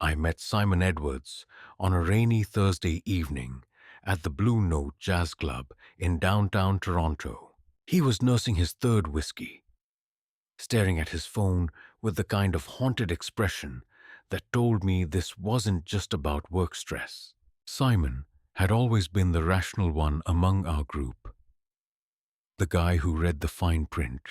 I met Simon Edwards on a rainy Thursday evening at the Blue Note Jazz Club in downtown Toronto. He was nursing his third whiskey, staring at his phone with the kind of haunted expression that told me this wasn't just about work stress. Simon had always been the rational one among our group, the guy who read the fine print,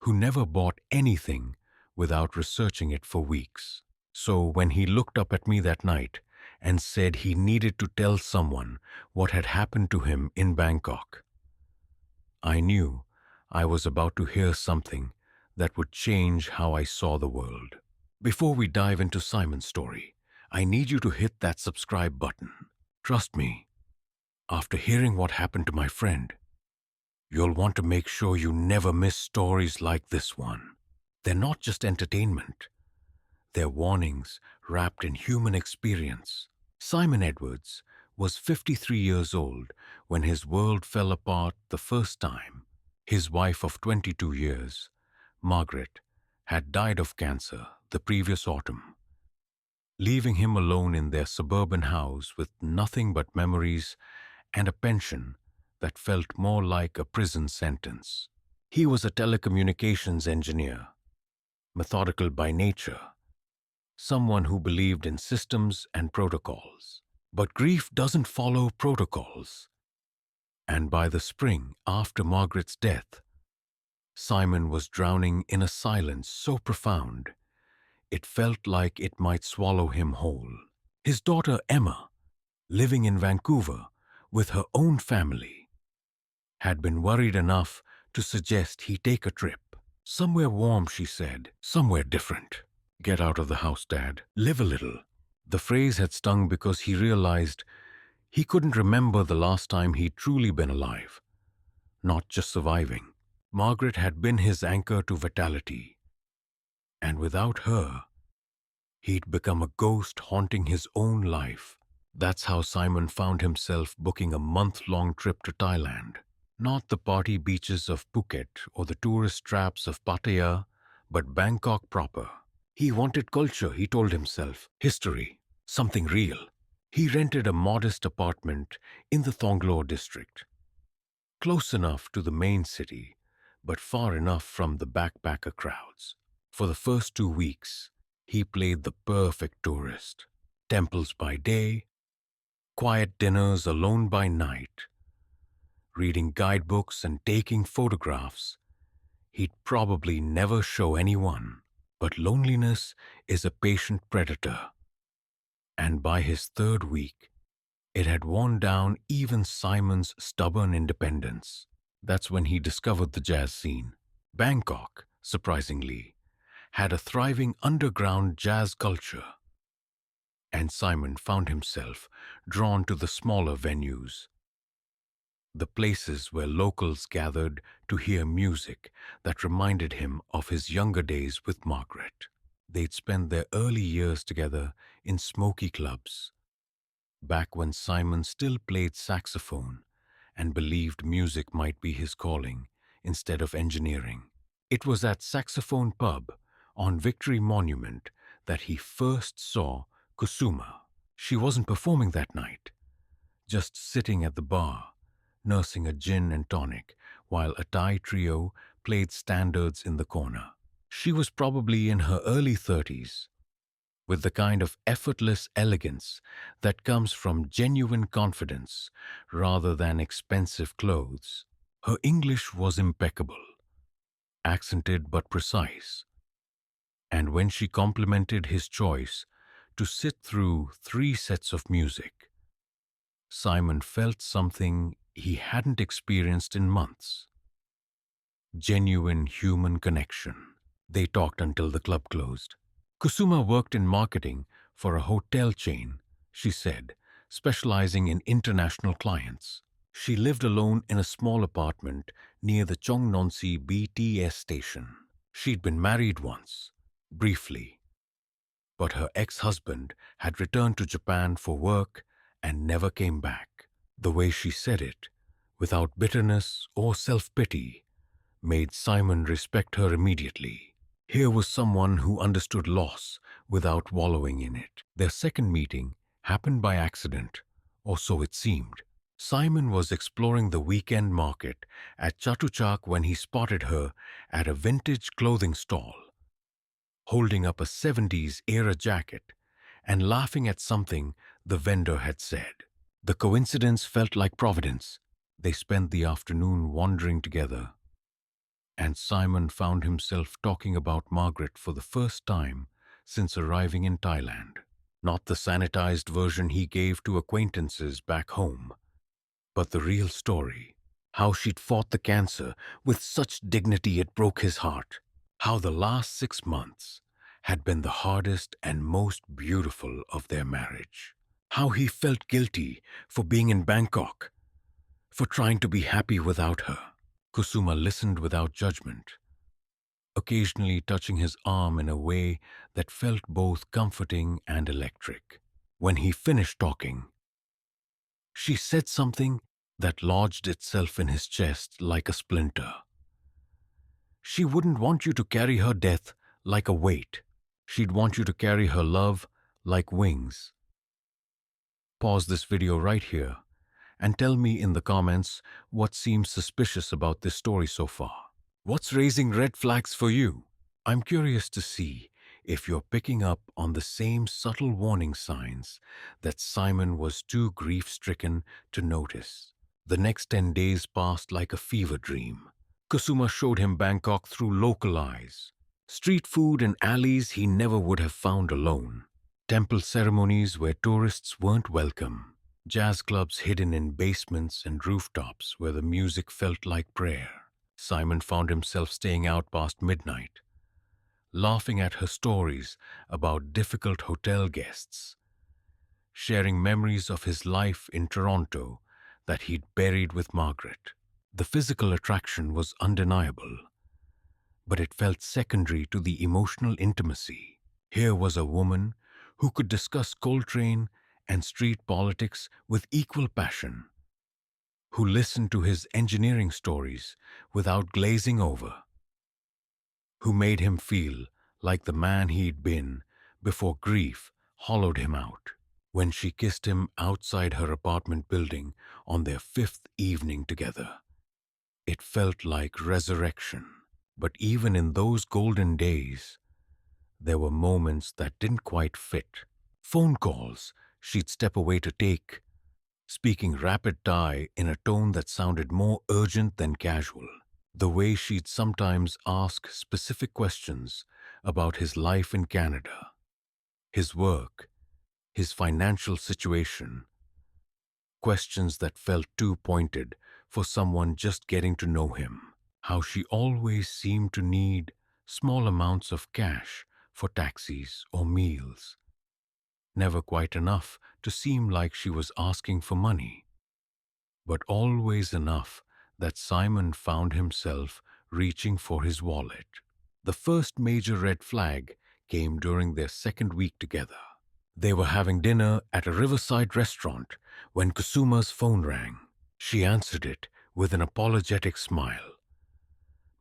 who never bought anything without researching it for weeks. So when he looked up at me that night and said he needed to tell someone what had happened to him in Bangkok, I knew I was about to hear something that would change how I saw the world. Before we dive into Simon's story, I need you to hit that subscribe button. Trust me, after hearing what happened to my friend, you'll want to make sure you never miss stories like this one. They're not just entertainment. They're warnings wrapped in human experience. Simon Edwards was 53 years old when his world fell apart the first time. His wife of 22 years, Margaret, had died of cancer the previous autumn, leaving him alone in their suburban house with nothing but memories and a pension that felt more like a prison sentence. He was a telecommunications engineer, methodical by nature, someone who believed in systems and protocols. But grief doesn't follow protocols. And by the spring after Margaret's death, Simon was drowning in a silence so profound, it felt like it might swallow him whole. His daughter Emma, living in Vancouver with her own family, had been worried enough to suggest he take a trip. Somewhere warm, she said, somewhere different. Get out of the house, Dad. Live a little. The phrase had stung because he realized he couldn't remember the last time he'd truly been alive, not just surviving. Margaret had been his anchor to vitality, and without her, he'd become a ghost haunting his own life. That's how Simon found himself booking a month-long trip to Thailand. Not the party beaches of Phuket or the tourist traps of Pattaya, but Bangkok proper. He wanted culture, he told himself, history, something real. He rented a modest apartment in the Thonglor district, close enough to the main city, but far enough from the backpacker crowds. For the first 2 weeks, he played the perfect tourist. Temples by day, quiet dinners alone by night, reading guidebooks and taking photographs he'd probably never show anyone. But loneliness is a patient predator, and by his third week, it had worn down even Simon's stubborn independence. That's when he discovered the jazz scene. Bangkok, surprisingly, had a thriving underground jazz culture, and Simon found himself drawn to the smaller venues, the places where locals gathered to hear music that reminded him of his younger days with Margaret. They'd spent their early years together in smoky clubs, back when Simon still played saxophone and believed music might be his calling instead of engineering. It was at Saxophone Pub on Victory Monument that he first saw Kusuma. She wasn't performing that night, just sitting at the bar, nursing a gin and tonic while a Thai trio played standards in the corner. She was probably in her early 30s, with the kind of effortless elegance that comes from genuine confidence rather than expensive clothes. Her English was impeccable, accented but precise, and when she complimented his choice to sit through 3 sets of music, Simon felt something he hadn't experienced in months. Genuine human connection. They talked until the club closed. Kusuma worked in marketing for a hotel chain, she said, specializing in international clients. She lived alone in a small apartment near the Chongnonsi BTS station. She'd been married once, briefly, but her ex-husband had returned to Japan for work and never came back. The way she said it, without bitterness or self-pity, made Simon respect her immediately. Here was someone who understood loss without wallowing in it. Their second meeting happened by accident, or so it seemed. Simon was exploring the weekend market at Chatuchak when he spotted her at a vintage clothing stall, holding up a 70s era jacket and laughing at something the vendor had said. The coincidence felt like providence. They spent the afternoon wandering together, and Simon found himself talking about Margaret for the first time since arriving in Thailand. Not the sanitized version he gave to acquaintances back home, but the real story. How she'd fought the cancer with such dignity it broke his heart. How the last 6 months had been the hardest and most beautiful of their marriage. How he felt guilty for being in Bangkok, for trying to be happy without her. Kusuma listened without judgment, occasionally touching his arm in a way that felt both comforting and electric. When he finished talking, she said something that lodged itself in his chest like a splinter. She wouldn't want you to carry her death like a weight. She'd want you to carry her love like wings. Pause this video right here and tell me in the comments what seems suspicious about this story so far. What's raising red flags for you? I'm curious to see if you're picking up on the same subtle warning signs that Simon was too grief-stricken to notice. The next 10 days passed like a fever dream. Kusuma showed him Bangkok through local eyes. Street food and alleys he never would have found alone. Temple ceremonies where tourists weren't welcome. Jazz clubs hidden in basements and rooftops where the music felt like prayer. Simon found himself staying out past midnight, laughing at her stories about difficult hotel guests, sharing memories of his life in Toronto that he'd buried with Margaret. The physical attraction was undeniable, but it felt secondary to the emotional intimacy. Here was a woman who could discuss Coltrane and street politics with equal passion, who listened to his engineering stories without glazing over, who made him feel like the man he'd been before grief hollowed him out. When she kissed him outside her apartment building on their 5th evening together, it felt like resurrection. But even in those golden days, there were moments that didn't quite fit. Phone calls she'd step away to take, speaking rapid Thai in a tone that sounded more urgent than casual. The way she'd sometimes ask specific questions about his life in Canada, his work, his financial situation, questions that felt too pointed for someone just getting to know him. How she always seemed to need small amounts of cash for taxis or meals, never quite enough to seem like she was asking for money, but always enough that Simon found himself reaching for his wallet. The first major red flag came during their second week together. They were having dinner at a riverside restaurant when Kusuma's phone rang. She answered it with an apologetic smile,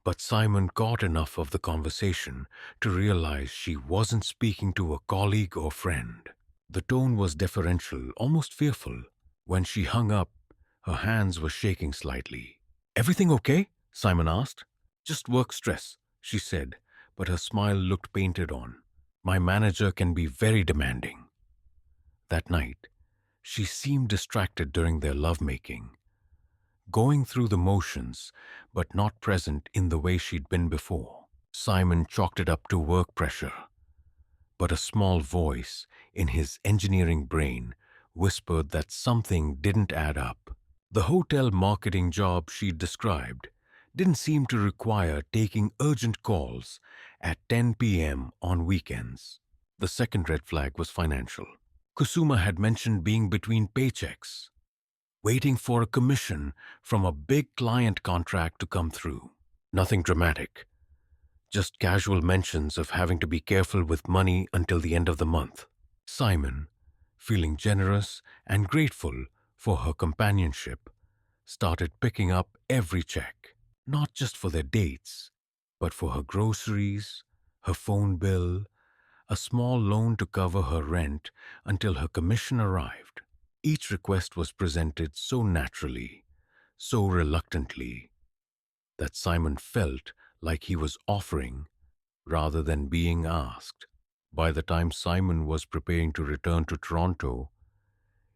but Simon caught enough of the conversation to realize she wasn't speaking to a colleague or friend. The tone was deferential, almost fearful. When she hung up, her hands were shaking slightly. "Everything okay?" Simon asked. "Just work stress," she said, but her smile looked painted on. "My manager can be very demanding." That night, she seemed distracted during their lovemaking, going through the motions, but not present in the way she'd been before. Simon chalked it up to work pressure, but a small voice in his engineering brain whispered that something didn't add up. The hotel marketing job she'd described didn't seem to require taking urgent calls at 10 p.m. on weekends. The second red flag was financial. Kusuma had mentioned being between paychecks, waiting for a commission from a big client contract to come through. Nothing dramatic, just casual mentions of having to be careful with money until the end of the month. Simon, feeling generous and grateful for her companionship, started picking up every check, not just for their dates, but for her groceries, her phone bill, a small loan to cover her rent until her commission arrived. Each request was presented so naturally, so reluctantly, that Simon felt like he was offering rather than being asked. By the time Simon was preparing to return to Toronto,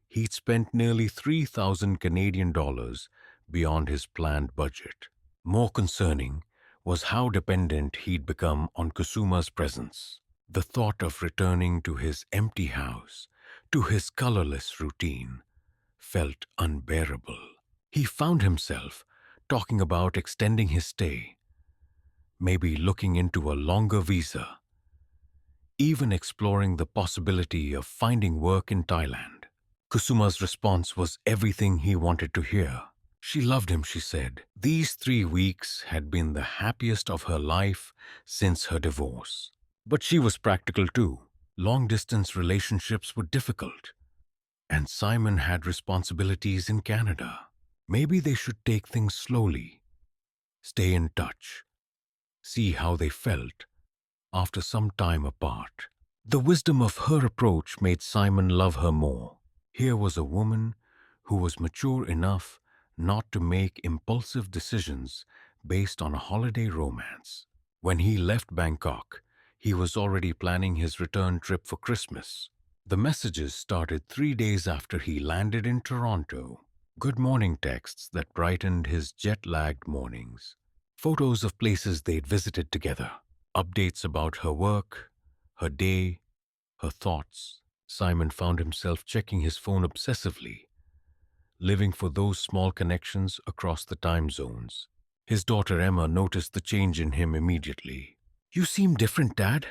he'd spent nearly 3,000 Canadian dollars beyond his planned budget. More concerning was how dependent he'd become on Kusuma's presence. The thought of returning to his empty house, to his colorless routine, felt unbearable. He found himself talking about extending his stay, maybe looking into a longer visa, even exploring the possibility of finding work in Thailand. Kusuma's response was everything he wanted to hear. She loved him, she said. These 3 weeks had been the happiest of her life since her divorce. But she was practical too. Long-distance relationships were difficult, and Simon had responsibilities in Canada. Maybe they should take things slowly, stay in touch, see how they felt after some time apart. The wisdom of her approach made Simon love her more. Here was a woman who was mature enough not to make impulsive decisions based on a holiday romance. When he left Bangkok, he was already planning his return trip for Christmas. The messages started 3 days after he landed in Toronto. Good morning texts that brightened his jet-lagged mornings. Photos of places they'd visited together. Updates about her work, her day, her thoughts. Simon found himself checking his phone obsessively, living for those small connections across the time zones. His daughter Emma noticed the change in him immediately. "You seem different, Dad,"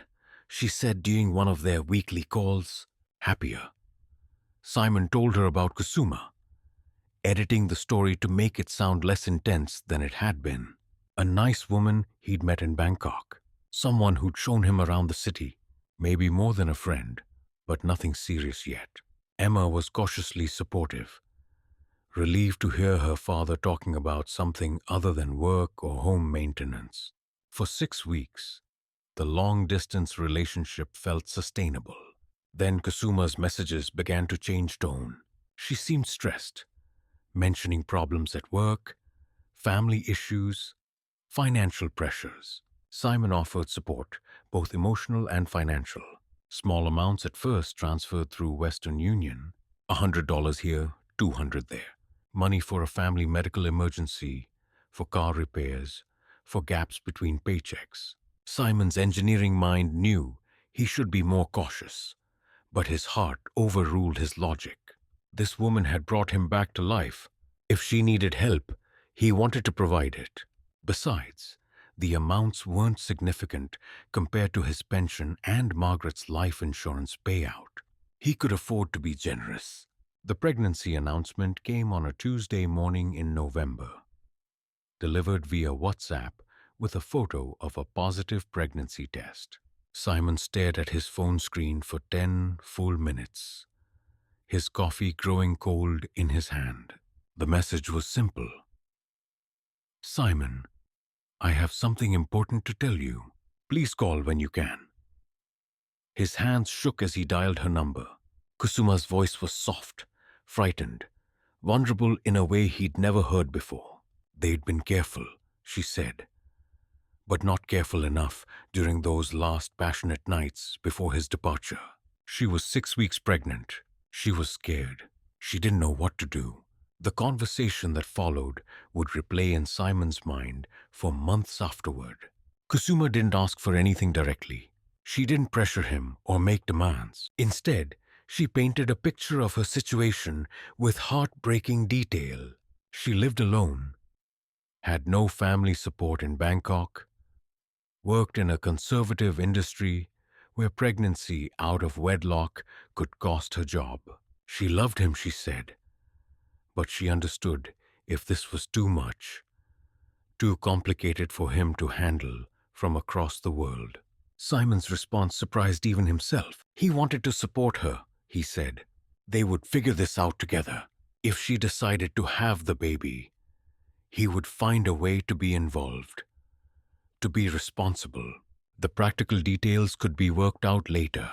she said during one of their weekly calls. Happier. Simon told her about Kusuma, editing the story to make it sound less intense than it had been. A nice woman he'd met in Bangkok, someone who'd shown him around the city, maybe more than a friend, but nothing serious yet. Emma was cautiously supportive, relieved to hear her father talking about something other than work or home maintenance. For 6 weeks, the long-distance relationship felt sustainable. Then Kusuma's messages began to change tone. She seemed stressed, mentioning problems at work, family issues, financial pressures. Simon offered support, both emotional and financial. Small amounts at first transferred through Western Union, $100 here, $200 there. Money for a family medical emergency, for car repairs, for gaps between paychecks. Simon's engineering mind knew he should be more cautious, but his heart overruled his logic. This woman had brought him back to life. If she needed help, he wanted to provide it. Besides, the amounts weren't significant compared to his pension and Margaret's life insurance payout. He could afford to be generous. The pregnancy announcement came on a Tuesday morning in November, delivered via WhatsApp with a photo of a positive pregnancy test. Simon stared at his phone screen for 10 full minutes, his coffee growing cold in his hand. The message was simple. "Simon, I have something important to tell you. Please call when you can." His hands shook as he dialed her number. Kusuma's voice was soft, frightened, vulnerable in a way he'd never heard before. They'd been careful, she said, but not careful enough during those last passionate nights before his departure. She was 6 weeks pregnant. She was scared. She didn't know what to do. The conversation that followed would replay in Simon's mind for months afterward. Kusuma didn't ask for anything directly. She didn't pressure him or make demands. Instead, she painted a picture of her situation with heartbreaking detail. She lived alone, had no family support in Bangkok, worked in a conservative industry where pregnancy out of wedlock could cost her job. She loved him, she said, but she understood if this was too much, too complicated for him to handle from across the world. Simon's response surprised even himself. He wanted to support her, he said. They would figure this out together. If she decided to have the baby, he would find a way to be involved, to be responsible. The practical details could be worked out later.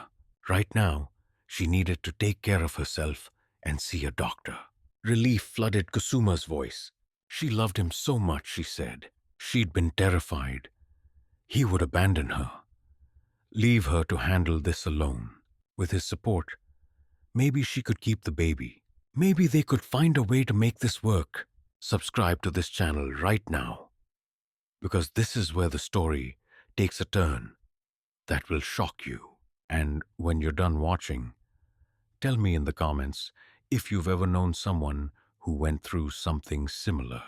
Right now, she needed to take care of herself and see a doctor. Relief flooded Kusuma's voice. She loved him so much, she said. She'd been terrified. He would abandon her. Leave her to handle this alone. With his support, maybe she could keep the baby. Maybe they could find a way to make this work. Subscribe to this channel right now, because this is where the story takes a turn that will shock you. And when you're done watching, tell me in the comments if you've ever known someone who went through something similar.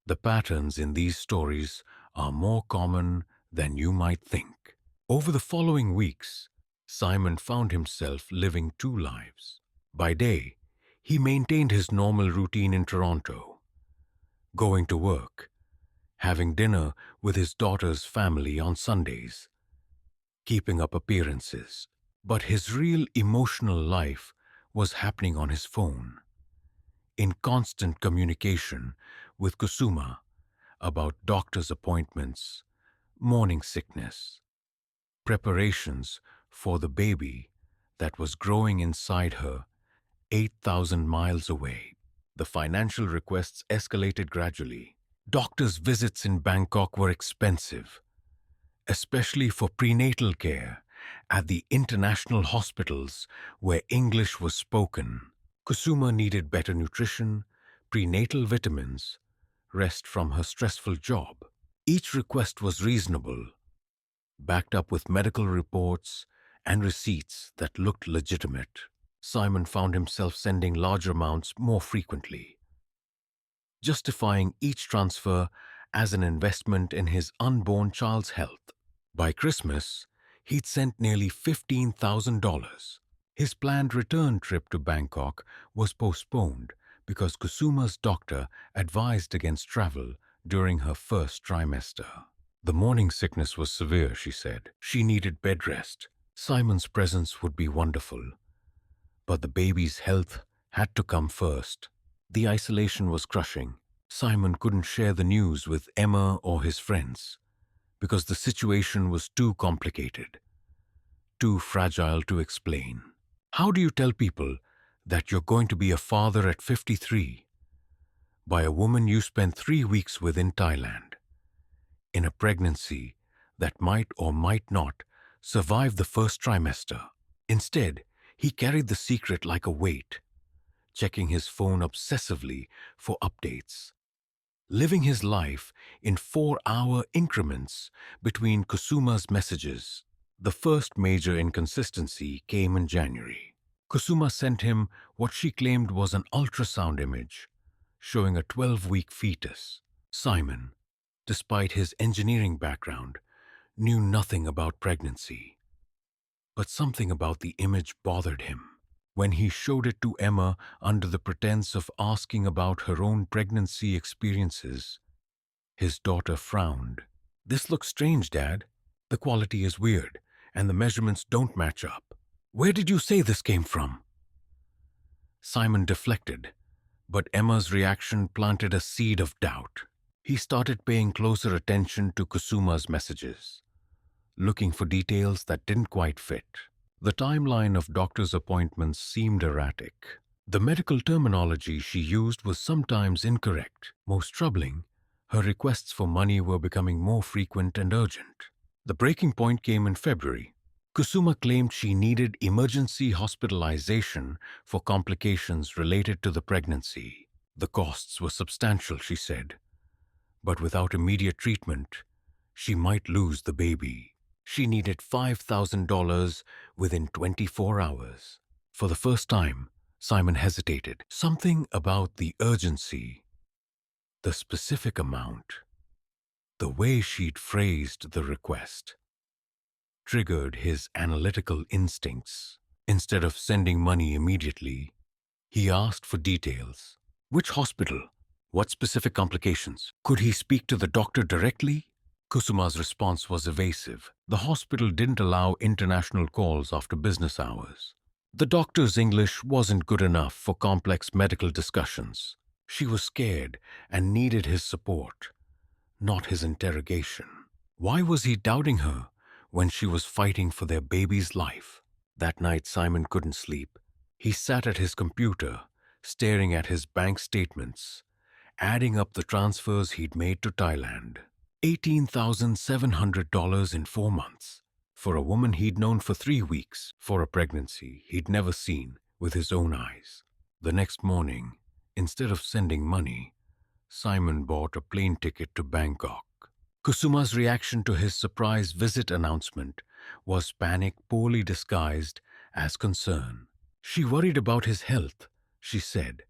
The patterns in these stories are more common than you might think. Over the following weeks, Simon found himself living two lives. By day, he maintained his normal routine in Toronto, going to work, having dinner with his daughter's family on Sundays, keeping up appearances. But his real emotional life was happening on his phone, in constant communication with Kusuma about doctor's appointments, morning sickness, preparations for the baby that was growing inside her 8,000 miles away. The financial requests escalated gradually. Doctors' visits in Bangkok were expensive, especially for prenatal care at the international hospitals where English was spoken. Kusuma needed better nutrition, prenatal vitamins, rest from her stressful job. Each request was reasonable, backed up with medical reports and receipts that looked legitimate. Simon found himself sending large amounts more frequently, justifying each transfer as an investment in his unborn child's health. By Christmas, he'd sent nearly $15,000. His planned return trip to Bangkok was postponed because Kusuma's doctor advised against travel during her first trimester. The morning sickness was severe, she said. She needed bed rest. Simon's presence would be wonderful, but the baby's health had to come first. The isolation was crushing. Simon couldn't share the news with Emma or his friends because the situation was too complicated, too fragile to explain. How do you tell people that you're going to be a father at 53 by a woman you spent 3 weeks with in Thailand, in a pregnancy that might or might not survive the first trimester? Instead, he carried the secret like a weight, checking his phone obsessively for updates, living his life in 4-hour increments between Kusuma's messages. The first major inconsistency came in January. Kusuma sent him what she claimed was an ultrasound image showing a 12-week fetus. Simon, despite his engineering background, knew nothing about pregnancy. But something about the image bothered him. When he showed it to Emma under the pretense of asking about her own pregnancy experiences, his daughter frowned. "This looks strange, Dad. The quality is weird, and the measurements don't match up. Where did you say this came from?" Simon deflected, but Emma's reaction planted a seed of doubt. He started paying closer attention to Kusuma's messages, looking for details that didn't quite fit. The timeline of doctor's appointments seemed erratic. The medical terminology she used was sometimes incorrect. Most troubling, her requests for money were becoming more frequent and urgent. The breaking point came in February. Kusuma claimed she needed emergency hospitalization for complications related to the pregnancy. The costs were substantial, she said, but without immediate treatment, she might lose the baby. She needed $5,000 within 24 hours. For the first time, Simon hesitated. Something about the urgency, the specific amount, the way she'd phrased the request, triggered his analytical instincts. Instead of sending money immediately, he asked for details. Which hospital? What specific complications? Could he speak to the doctor directly? Kusuma's response was evasive. The hospital didn't allow international calls after business hours. The doctor's English wasn't good enough for complex medical discussions. She was scared and needed his support, not his interrogation. Why was he doubting her when she was fighting for their baby's life. That night, Simon couldn't sleep. He sat at his computer, staring at his bank statements, adding up the transfers he'd made to Thailand. $18,700 in 4 months. For a woman he'd known for 3 weeks, for a pregnancy he'd never seen with his own eyes. The next morning, instead of sending money, Simon bought a plane ticket to Bangkok. Kusuma's reaction to his surprise visit announcement was panic poorly disguised as concern. She worried about his health, she said,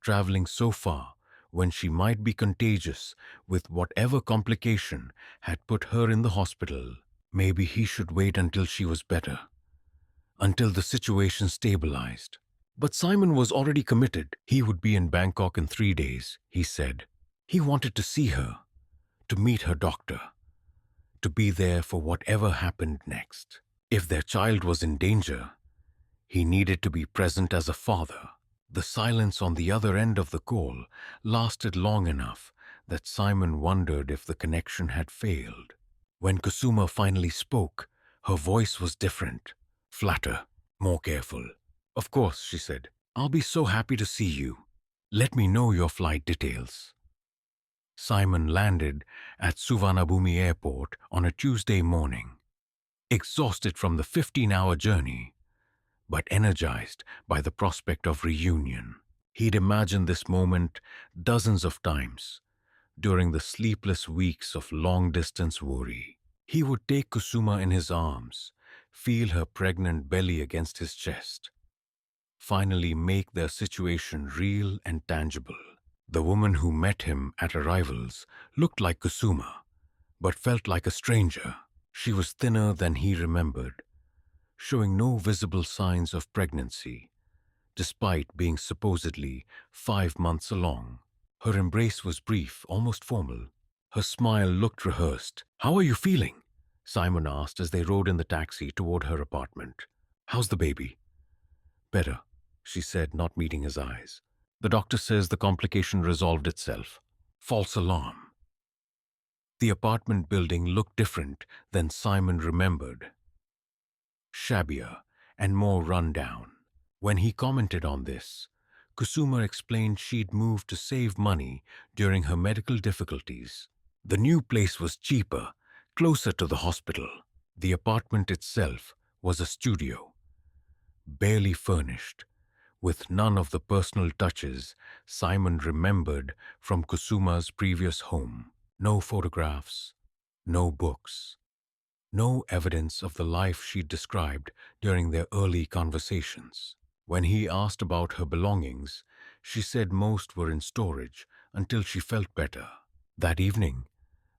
traveling so far when she might be contagious with whatever complication had put her in the hospital. Maybe he should wait until she was better, until the situation stabilized. But Simon was already committed. He would be in Bangkok in 3 days, he said. He wanted to see her, to meet her doctor, to be there for whatever happened next. If their child was in danger, he needed to be present as a father. The silence on the other end of the call lasted long enough that Simon wondered if the connection had failed. When Kusuma finally spoke, her voice was different, flatter, more careful. "Of course," she said. "I'll be so happy to see you. Let me know your flight details." Simon landed at Suvarnabhumi Airport on a Tuesday morning, exhausted from the 15-hour journey, but energized by the prospect of reunion. He'd imagined this moment dozens of times during the sleepless weeks of long-distance worry. He would take Kusuma in his arms, feel her pregnant belly against his chest, finally make their situation real and tangible. The woman who met him at arrivals looked like Kusuma, but felt like a stranger. She was thinner than he remembered, showing no visible signs of pregnancy, despite being supposedly 5 months along. Her embrace was brief, almost formal. Her smile looked rehearsed. "How are you feeling?" Simon asked as they rode in the taxi toward her apartment. "How's the baby?" "Better," she said, not meeting his eyes. "The doctor says the complication resolved itself." False alarm. The apartment building looked different than Simon remembered. Shabbier and more run down. When he commented on this, Kusuma explained she'd moved to save money during her medical difficulties. The new place was cheaper, closer to the hospital. The apartment itself was a studio, barely furnished, with none of the personal touches Simon remembered from Kusuma's previous home. No photographs, no books, no evidence of the life she'd described during their early conversations. When he asked about her belongings, she said most were in storage until she felt better. That evening,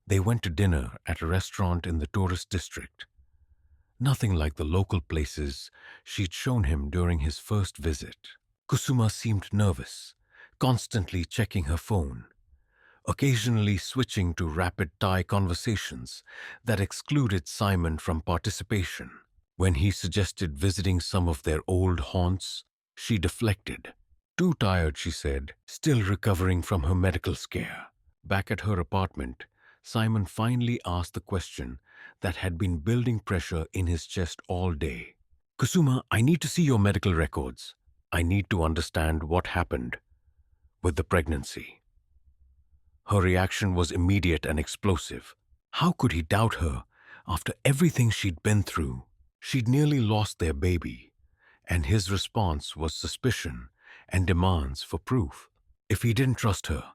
they went to dinner at a restaurant in the tourist district. Nothing like the local places she'd shown him during his first visit. Kusuma seemed nervous, constantly checking her phone, occasionally switching to rapid Thai conversations that excluded Simon from participation. When he suggested visiting some of their old haunts, she deflected. Too tired, she said, still recovering from her medical scare. Back at her apartment, Simon finally asked the question that had been building pressure in his chest all day. "Kusuma, I need to see your medical records. I need to understand what happened with the pregnancy." Her reaction was immediate and explosive. How could he doubt her after everything she'd been through? She'd nearly lost their baby, and his response was suspicion and demands for proof. If he didn't trust her,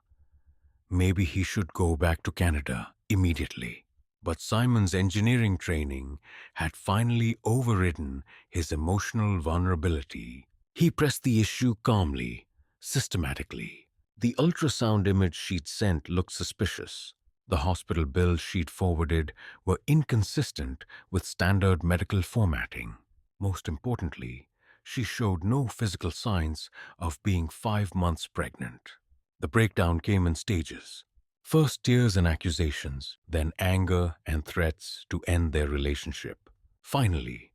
maybe he should go back to Canada immediately. But Simon's engineering training had finally overridden his emotional vulnerability. He pressed the issue calmly, systematically. The ultrasound image she'd sent looked suspicious. The hospital bills she'd forwarded were inconsistent with standard medical formatting. Most importantly, she showed no physical signs of being 5 months pregnant. The breakdown came in stages. First tears and accusations, then anger and threats to end their relationship. Finally,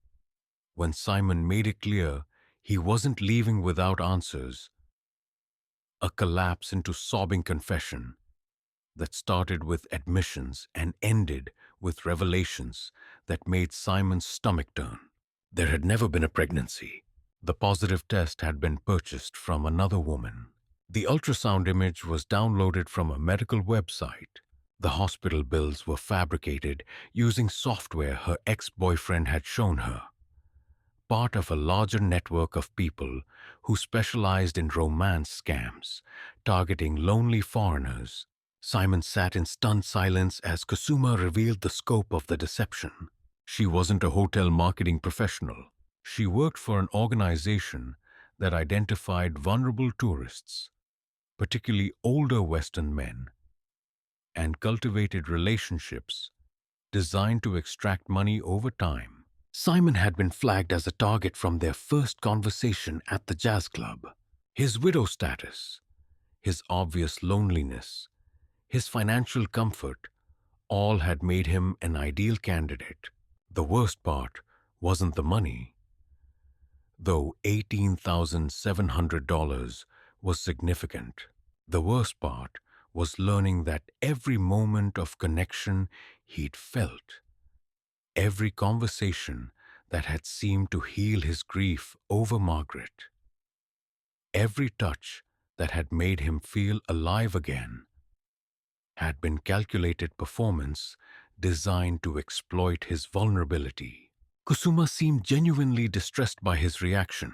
when Simon made it clear he wasn't leaving without answers, a collapse into sobbing confession. that started with admissions and ended with revelations that made Simon's stomach turn. There had never been a pregnancy. The positive test had been purchased from another woman. The ultrasound image was downloaded from a medical website. The hospital bills were fabricated using software her ex-boyfriend had shown her. Part of a larger network of people who specialized in romance scams, targeting lonely foreigners. Simon sat in stunned silence as Kusuma revealed the scope of the deception. She wasn't a hotel marketing professional. She worked for an organization that identified vulnerable tourists, particularly older Western men, and cultivated relationships designed to extract money over time. Simon had been flagged as a target from their first conversation at the jazz club. His widow status, his obvious loneliness, his financial comfort, all had made him an ideal candidate. The worst part wasn't the money, though $18,700 was significant. The worst part was learning that every moment of connection he'd felt, every conversation that had seemed to heal his grief over Margaret, every touch that had made him feel alive again, had been calculated performance designed to exploit his vulnerability. Kusuma seemed genuinely distressed by his reaction,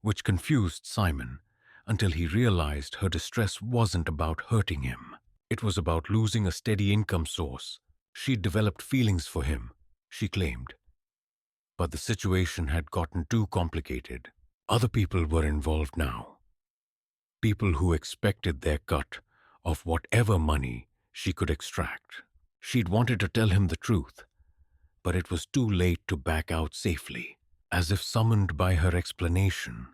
which confused Simon until he realized her distress wasn't about hurting him. It was about losing a steady income source. She'd developed feelings for him, she claimed. But the situation had gotten too complicated. Other people were involved now. People who expected their cut of whatever money she could extract. She'd wanted to tell him the truth, but it was too late to back out safely. As if summoned by her explanation,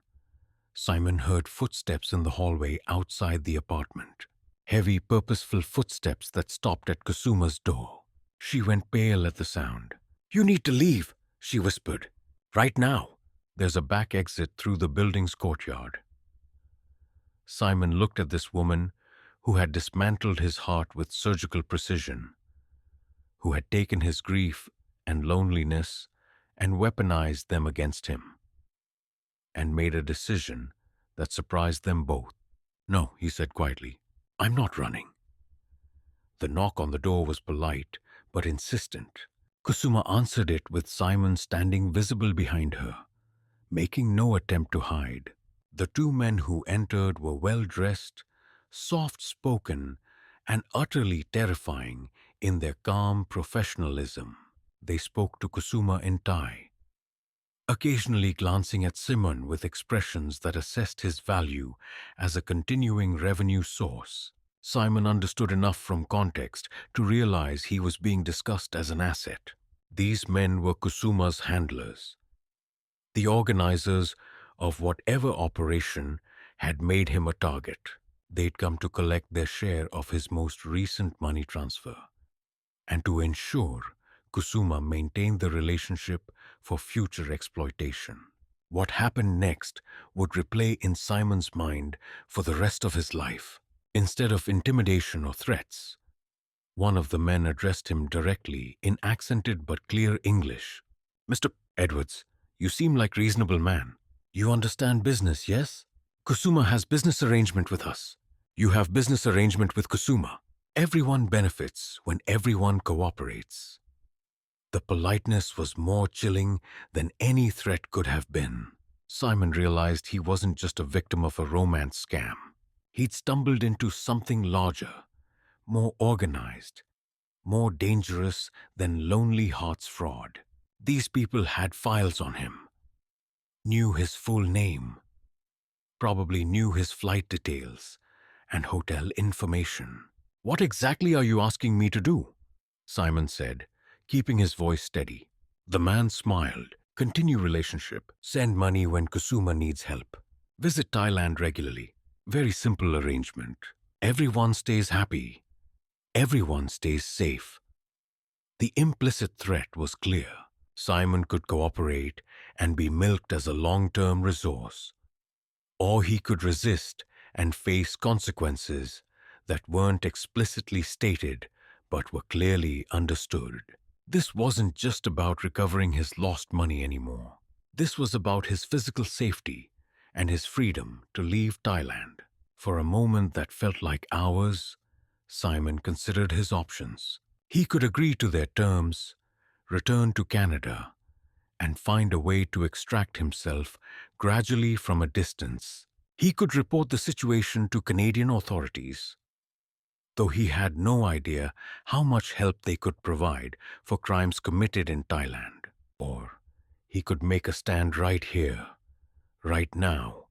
Simon heard footsteps in the hallway outside the apartment. Heavy, purposeful footsteps that stopped at Kusuma's door. She went pale at the sound. "You need to leave," she whispered. "Right now. There's a back exit through the building's courtyard." Simon looked at this woman who had dismantled his heart with surgical precision, who had taken his grief and loneliness and weaponized them against him, and made a decision that surprised them both. "No," he said quietly, "I'm not running." The knock on the door was polite but insistent. Kusuma answered it with Simon standing visible behind her, making no attempt to hide. The two men who entered were well-dressed, soft-spoken, and utterly terrifying in their calm professionalism. They spoke to Kusuma in Thai, occasionally glancing at Simon with expressions that assessed his value as a continuing revenue source. Simon understood enough from context to realize he was being discussed as an asset. These men were Kusuma's handlers, the organizers of whatever operation had made him a target. They'd come to collect their share of his most recent money transfer, and to ensure Kusuma maintained the relationship for future exploitation. What happened next would replay in Simon's mind for the rest of his life. Instead of intimidation or threats, one of the men addressed him directly in accented but clear English. "Mr. Edwards, you seem like a reasonable man. You understand business, yes? Kusuma has business arrangement with us. You have business arrangement with Kusuma. Everyone benefits when everyone cooperates." The politeness was more chilling than any threat could have been. Simon realized he wasn't just a victim of a romance scam. He'd stumbled into something larger, more organized, more dangerous than Lonely Hearts fraud. These people had files on him, knew his full name, probably knew his flight details and hotel information. "What exactly are you asking me to do?" Simon said, keeping his voice steady. The man smiled. "Continue relationship. Send money when Kusuma needs help. Visit Thailand regularly. Very simple arrangement. Everyone stays happy. Everyone stays safe." The implicit threat was clear. Simon could cooperate and be milked as a long-term resource, or he could resist and face consequences that weren't explicitly stated but were clearly understood. This wasn't just about recovering his lost money anymore. This was about his physical safety and his freedom to leave Thailand. For a moment that felt like hours, Simon considered his options. He could agree to their terms, return to Canada, and find a way to extract himself gradually from a distance. He could report the situation to Canadian authorities, though he had no idea how much help they could provide for crimes committed in Thailand. Or he could make a stand right here, right now,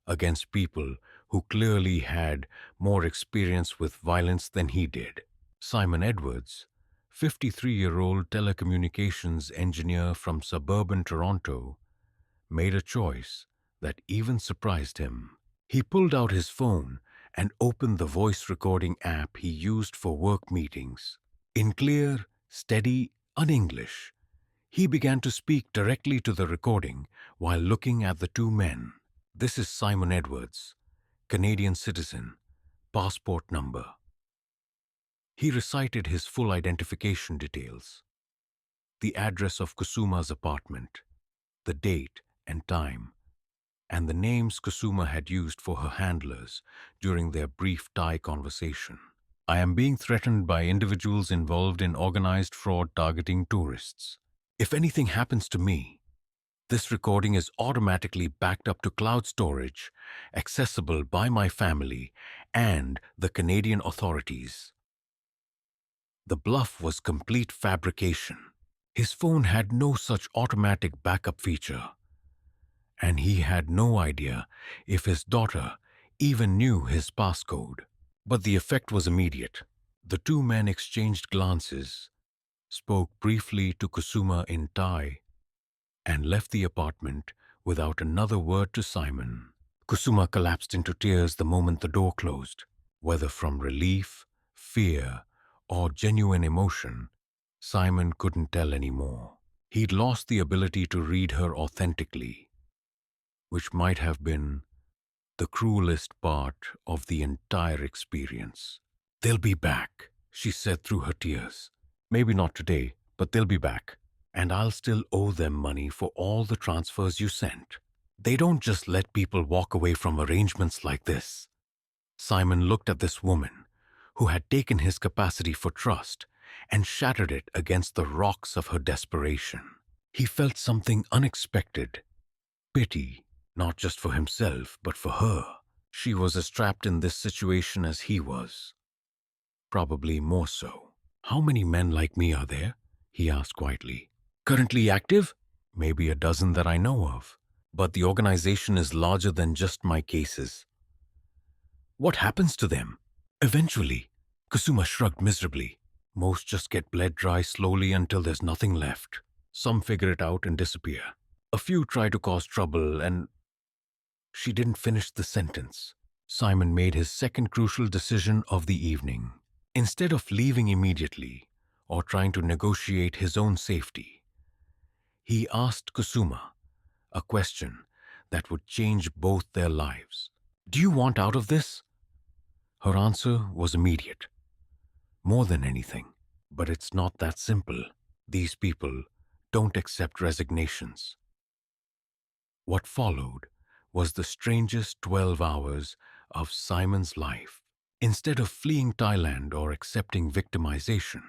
against people who clearly had more experience with violence than he did. Simon Edwards, 53-year-old telecommunications engineer from suburban Toronto, made a choice that even surprised him. He pulled out his phone and opened the voice recording app he used for work meetings. In clear, steady, un-English, he began to speak directly to the recording while looking at the two men. "This is Simon Edwards, Canadian citizen, passport number." He recited his full identification details, the address of Kusuma's apartment, the date and time, and the names Kusuma had used for her handlers during their brief Thai conversation. "I am being threatened by individuals involved in organized fraud targeting tourists. If anything happens to me, this recording is automatically backed up to cloud storage, accessible by my family and the Canadian authorities." The bluff was complete fabrication. His phone had no such automatic backup feature, and he had no idea if his daughter even knew his passcode. But the effect was immediate. The two men exchanged glances, spoke briefly to Kusuma in Thai, and left the apartment without another word to Simon. Kusuma collapsed into tears the moment the door closed. Whether from relief, fear, or genuine emotion, Simon couldn't tell anymore. He'd lost the ability to read her authentically, which might have been the cruelest part of the entire experience. "They'll be back," she said through her tears. "Maybe not today, but they'll be back. And I'll still owe them money for all the transfers you sent. They don't just let people walk away from arrangements like this." Simon looked at this woman who had taken his capacity for trust and shattered it against the rocks of her desperation. He felt something unexpected, pity, not just for himself, but for her. She was as trapped in this situation as he was, probably more so. "How many men like me are there?" he asked quietly. "Currently active? Maybe a dozen that I know of. But the organization is larger than just my cases." "What happens to them?" "Eventually," Kusuma shrugged miserably. "Most just get bled dry slowly until there's nothing left. Some figure it out and disappear. A few try to cause trouble and—" She didn't finish the sentence. Simon made his second crucial decision of the evening. Instead of leaving immediately or trying to negotiate his own safety, he asked Kusuma a question that would change both their lives. "Do you want out of this?" Her answer was immediate. "More than anything. But it's not that simple. These people don't accept resignations." What followed was the strangest 12 hours of Simon's life. Instead of fleeing Thailand or accepting victimization,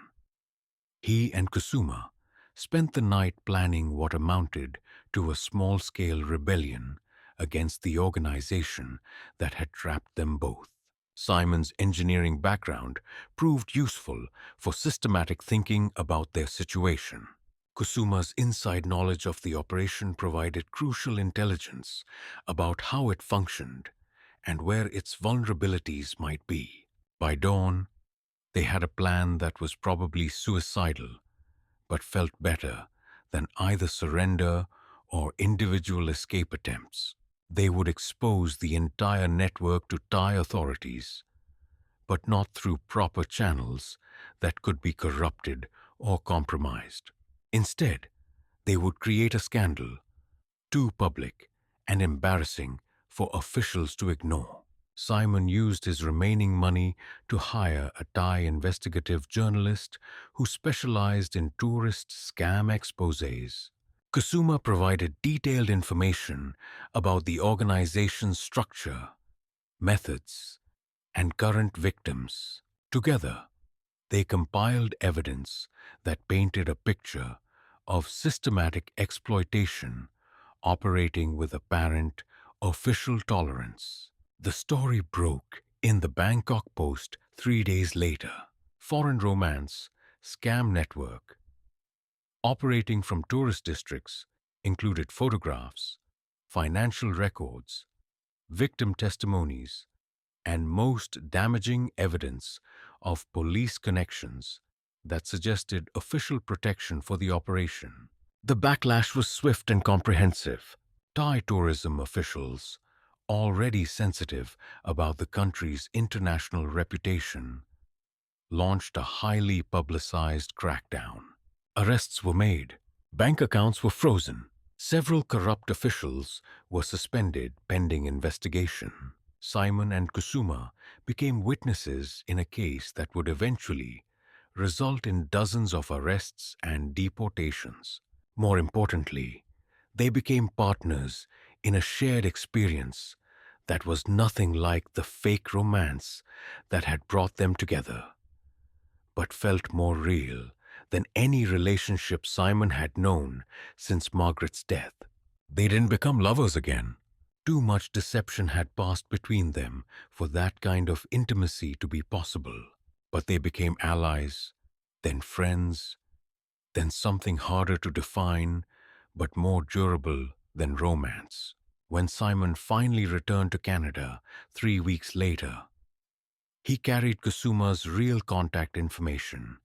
he and Kusuma spent the night planning what amounted to a small-scale rebellion against the organization that had trapped them both. Simon's engineering background proved useful for systematic thinking about their situation. Kusuma's inside knowledge of the operation provided crucial intelligence about how it functioned and where its vulnerabilities might be. By dawn, they had a plan that was probably suicidal, but felt better than either surrender or individual escape attempts. They would expose the entire network to Thai authorities, but not through proper channels that could be corrupted or compromised. Instead, they would create a scandal, too public and embarrassing for officials to ignore. Simon used his remaining money to hire a Thai investigative journalist who specialized in tourist scam exposés. Kusuma provided detailed information about the organization's structure, methods, and current victims. Together, they compiled evidence that painted a picture of systematic exploitation operating with apparent official tolerance. The story broke in the Bangkok Post 3 days later. Foreign romance scam network operating from tourist districts included photographs, financial records, victim testimonies, and most damaging evidence of police connections that suggested official protection for the operation. The backlash was swift and comprehensive. Thai tourism officials, already sensitive about the country's international reputation, launched a highly publicized crackdown. Arrests were made, bank accounts were frozen, several corrupt officials were suspended pending investigation. Simon and Kusuma became witnesses in a case that would eventually result in dozens of arrests and deportations. More importantly, they became partners in a shared experience that was nothing like the fake romance that had brought them together, but felt more real than any relationship Simon had known since Margaret's death. They didn't become lovers again. Too much deception had passed between them for that kind of intimacy to be possible. But they became allies, then friends, then something harder to define, but more durable than romance. When Simon finally returned to Canada 3 weeks later, he carried Kusuma's real contact information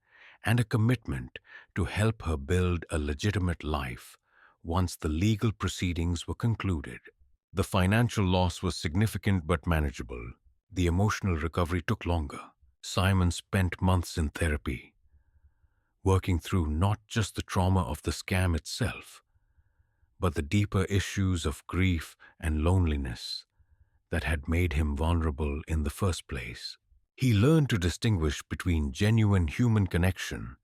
and a commitment to help her build a legitimate life once the legal proceedings were concluded. The financial loss was significant but manageable. The emotional recovery took longer. Simon spent months in therapy, working through not just the trauma of the scam itself, but the deeper issues of grief and loneliness that had made him vulnerable in the first place. He learned to distinguish between genuine human connection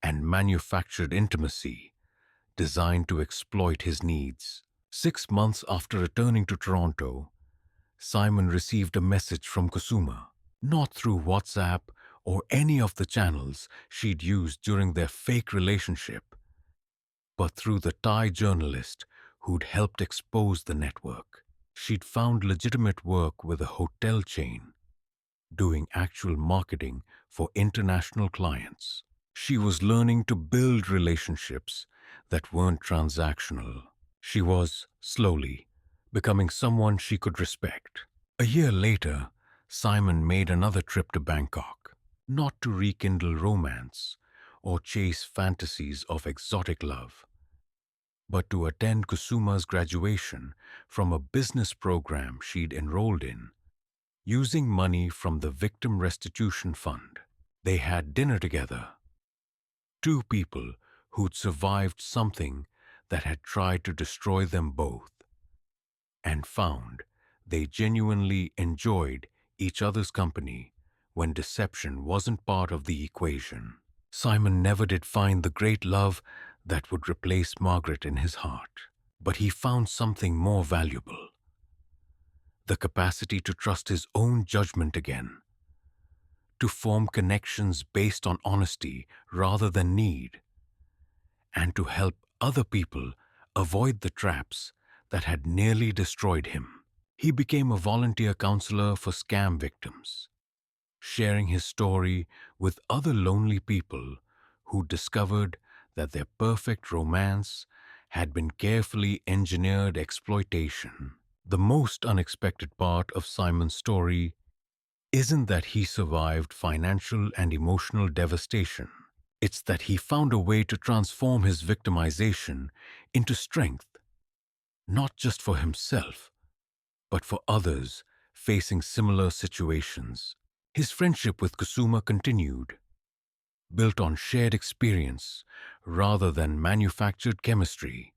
and manufactured intimacy designed to exploit his needs. 6 months after returning to Toronto, Simon received a message from Kusuma, not through WhatsApp or any of the channels she'd used during their fake relationship, but through the Thai journalist who'd helped expose the network. She'd found legitimate work with a hotel chain, doing actual marketing for international clients. She was learning to build relationships that weren't transactional. She was, slowly, becoming someone she could respect. A year later, Simon made another trip to Bangkok, not to rekindle romance or chase fantasies of exotic love, but to attend Kusuma's graduation from a business program she'd enrolled in, using money from the Victim Restitution Fund. They had dinner together. Two people who'd survived something that had tried to destroy them both, and found they genuinely enjoyed each other's company when deception wasn't part of the equation. Simon never did find the great love that would replace Margaret in his heart, but he found something more valuable: the capacity to trust his own judgment again, to form connections based on honesty rather than need, and to help other people avoid the traps that had nearly destroyed him. He became a volunteer counselor for scam victims, sharing his story with other lonely people who discovered that their perfect romance had been carefully engineered exploitation. The most unexpected part of Simon's story isn't that he survived financial and emotional devastation. It's that he found a way to transform his victimization into strength, not just for himself, but for others facing similar situations. His friendship with Kusuma continued, built on shared experience rather than manufactured chemistry,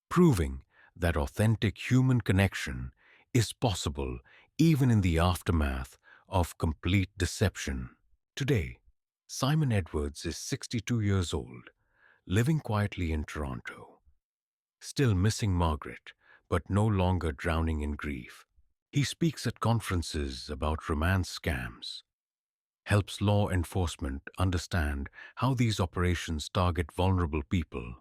proving that authentic human connection is possible even in the aftermath of complete deception. Today, Simon Edwards is 62 years old, living quietly in Toronto, still missing Margaret, but no longer drowning in grief. He speaks at conferences about romance scams, helps law enforcement understand how these operations target vulnerable people,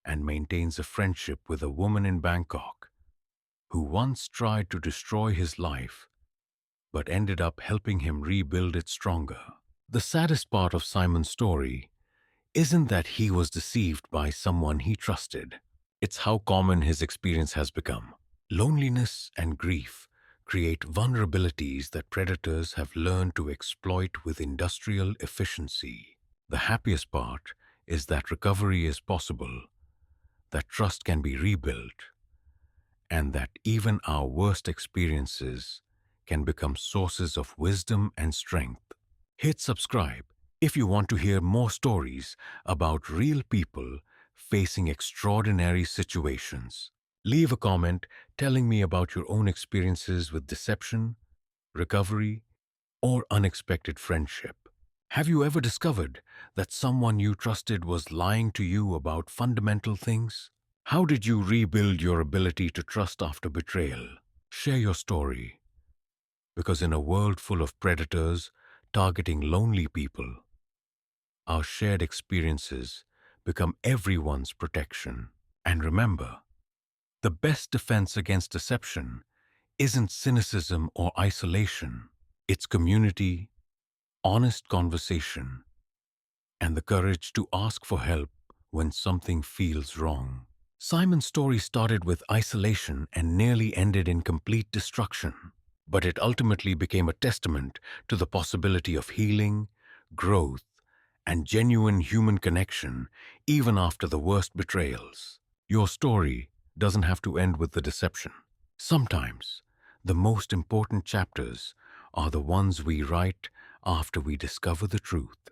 and maintains a friendship with a woman in Bangkok who once tried to destroy his life but ended up helping him rebuild it stronger. The saddest part of Simon's story isn't that he was deceived by someone he trusted. It's how common his experience has become. Loneliness and grief create vulnerabilities that predators have learned to exploit with industrial efficiency. The happiest part is that recovery is possible, that trust can be rebuilt, and that even our worst experiences can become sources of wisdom and strength. Hit subscribe if you want to hear more stories about real people facing extraordinary situations. Leave a comment telling me about your own experiences with deception, recovery, or unexpected friendship. Have you ever discovered that someone you trusted was lying to you about fundamental things? How did you rebuild your ability to trust after betrayal? Share your story, because in a world full of predators targeting lonely people, our shared experiences become everyone's protection. And remember, the best defense against deception isn't cynicism or isolation. It's community, honest conversation, and the courage to ask for help when something feels wrong. Simon's story started with isolation and nearly ended in complete destruction, but it ultimately became a testament to the possibility of healing, growth, and genuine human connection even after the worst betrayals. Your story doesn't have to end with the deception. Sometimes, the most important chapters are the ones we write after we discover the truth.